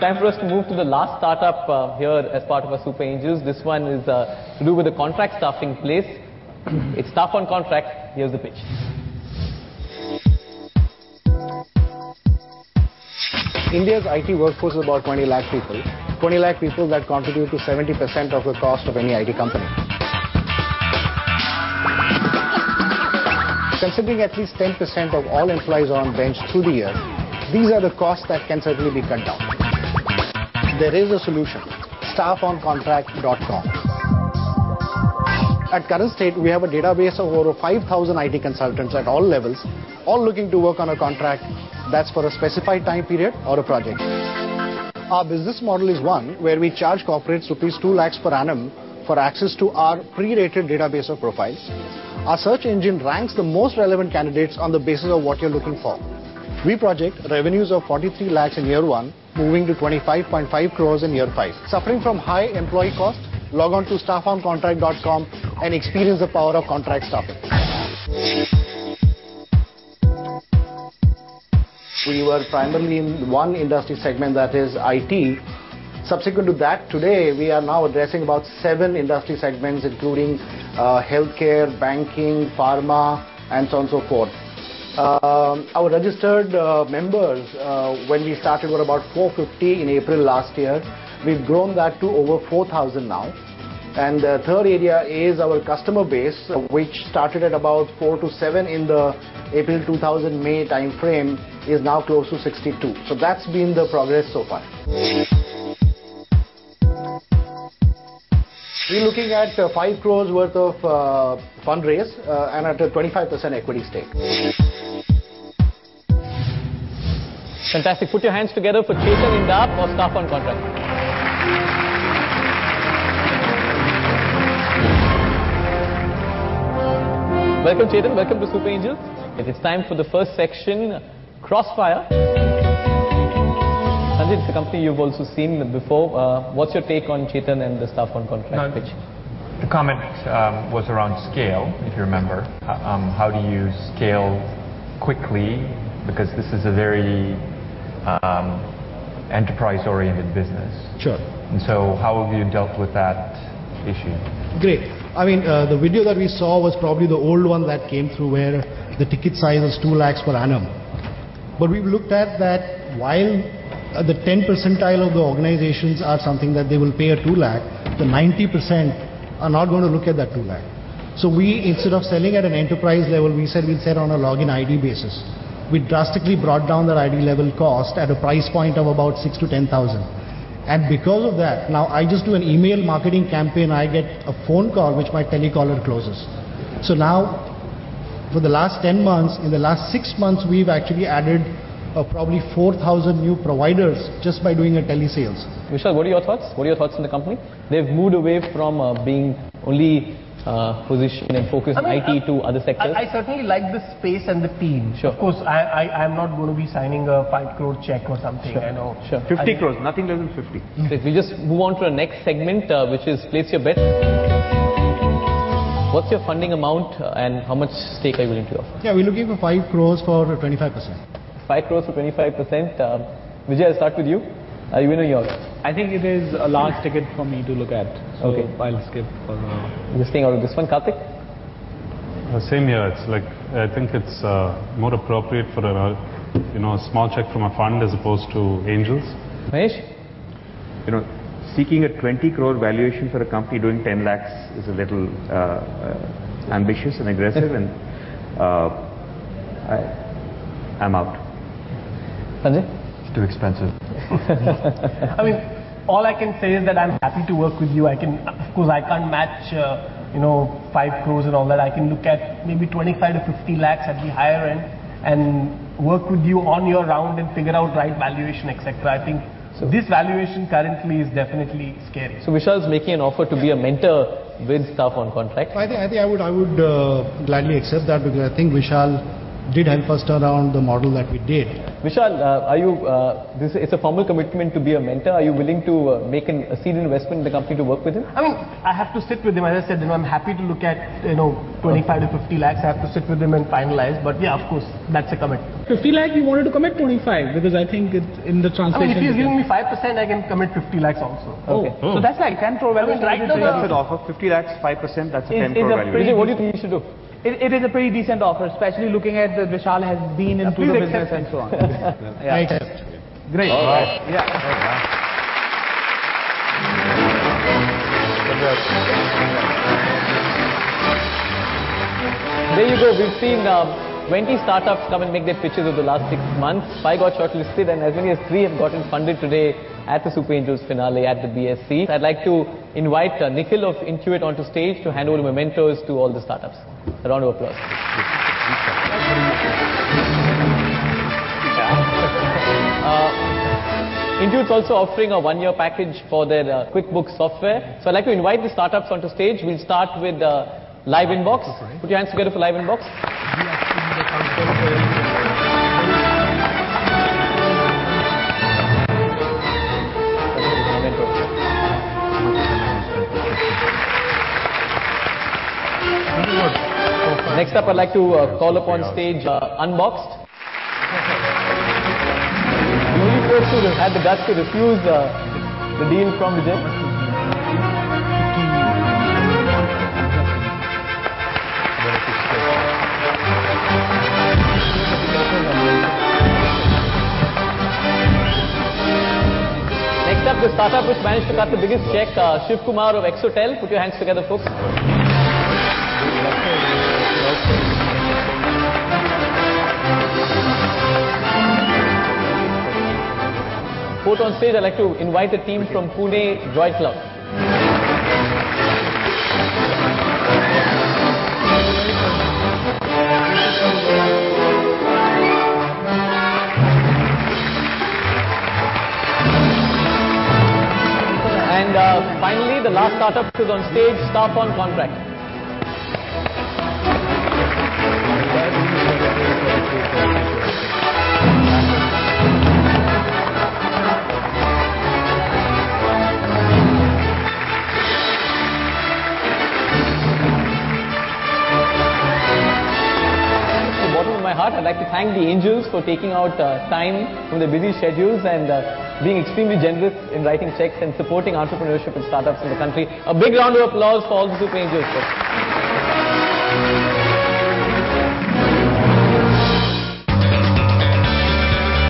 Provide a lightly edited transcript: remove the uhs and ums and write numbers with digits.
time for us to move to the last startup here as part of our Super Angels. This one is to do with the contract staffing place. It's staff on contract. Here's the pitch. India's IT workforce is about 20 lakh people. 20 lakh people that contribute to 70% of the cost of any IT company. Considering at least 10% of all employees are on bench through the year, these are the costs that can certainly be cut down. There is a solution, staffoncontract.com. At current state, we have a database of over 5,000 IT consultants at all levels, all looking to work on a contract that's for a specified time period or a project. Our business model is one where we charge corporates rupees 2 lakhs per annum for access to our pre-rated database of profiles. Our search engine ranks the most relevant candidates on the basis of what you're looking for. We project revenues of 43 lakhs in year 1, moving to 25.5 crores in year 5. Suffering from high employee cost? Log on to staffoncontract.com and experience the power of contract staffing. We were primarily in one industry segment, that is IT. Subsequent to that, today we are now addressing about 7 industry segments, including healthcare, banking, pharma, and so on and so forth. Our registered members, when we started, were about 450 in April last year. We've grown that to over 4,000 now. And the third area is our customer base, which started at about 4 to 7 in the April 2000 May time frame, is now close to 62. So that's been the progress so far. We're looking at 5 crores worth of fundraise and at a 25% equity stake. Fantastic. Put your hands together for Chetan Indap or staff on contract. Welcome Chetan, welcome to Super Angels. It's time for the first section, Crossfire. Sanjay, it's a company you've also seen before. What's your take on Chetan and the staff on contract pitch? The comment was around scale, if you remember. How do you scale quickly? Because this is a very enterprise-oriented business. Sure. And so how have you dealt with that issue? Great. I mean, the video that we saw was probably the old one that came through where the ticket size is 2 lakhs per annum. But we've looked at that while the 10 percentile of the organizations are something that they will pay a 2 lakh, the 90% are not going to look at that 2 lakh. So we, instead of selling at an enterprise level, we said we'll sell on a login ID basis. We drastically brought down the ID level cost at a price point of about 6 to 10,000. And because of that, now I just do an email marketing campaign, I get a phone call which my telecaller closes. So now, for the last 10 months, in the last 6 months, we've actually added probably 4,000 new providers just by doing a telesales. Vishal, what are your thoughts? What are your thoughts on the company? They've moved away from being only positioned and focused on IT to other sectors. I certainly like the space and the team. Sure. Of course, I'm not going to be signing a 5 crore check or something. Sure. I know. Sure. 50 crores, nothing less than 50. So we just move on to the next segment, which is place your bet. What's your funding amount and how much stake are you willing to offer? Yeah, we're looking for 5 crores for 25%. 5 crores for 25%. Vijay, I'll start with you. Are you in or you're out? I think it is a large ticket for me to look at. So okay. I'll skip for You're staying out of this one. Karthik? Same here. It's like, I think it's more appropriate for a small check from a fund as opposed to angels. Mahesh? Seeking a 20 crore valuation for a company doing 10 lakhs is a little ambitious and aggressive, and I'm out. Sanjay? It's too expensive. I mean, all I can say is that I'm happy to work with you. Of course, I can't match, 5 crores and all that. I can look at maybe 25 to 50 lakhs at the higher end and work with you on your round and figure out right valuation, etc. I think this valuation currently is definitely scary. So Vishal is making an offer to be a mentor with staff on contract. I think I would gladly accept that, because I think Vishal did help us turn around the model that we did. Vishal, it's a formal commitment to be a mentor. Are you willing to make a seed investment in the company to work with him? I mean, I have to sit with him. As I said, I'm happy to look at, 25 to 50 lakhs. I have to sit with him and finalize. But yeah, of course, that's a commitment. 50 lakh, you wanted to commit 25 because I think in the translation. I mean, if he's giving me 5%, I can commit 50 lakhs also. Okay. So that's like 10 crore valuation. right now That's an offer. 50 lakhs, 5%, that's a 10 crore valuation. Vijay, what do you think you should do? It is a pretty decent offer, especially looking at that Vishal has been into the business and so on. Right. Great. Yeah. There you go. We've seen 20 startups come and make their pitches over the last 6 months. 5 got shortlisted and as many as 3 have gotten funded today at the Super Angels finale at the BSC. I'd like to invite Nikhil of Intuit onto stage to hand over the mementos to all the startups. A round of applause. Intuit's also offering a 1-year package for their QuickBooks software. So I'd like to invite the startups onto stage. We'll start with Live Inbox. Put your hands together for Live Inbox. Next up, I'd like to call upon stage Unboxed. The only folks who had the guts to refuse the deal from Vijay. Next up, the startup which managed to cut the biggest check, Shiv Kumar of Exotel. Put your hands together, folks. Fourth on stage, I'd like to invite the team from Pune Joy Club. And finally, the last startup is on stage, Staff on Contract. I'd like to thank the Angels for taking out time from their busy schedules and being extremely generous in writing checks and supporting entrepreneurship and startups in the country. A big round of applause for all the Super Angels.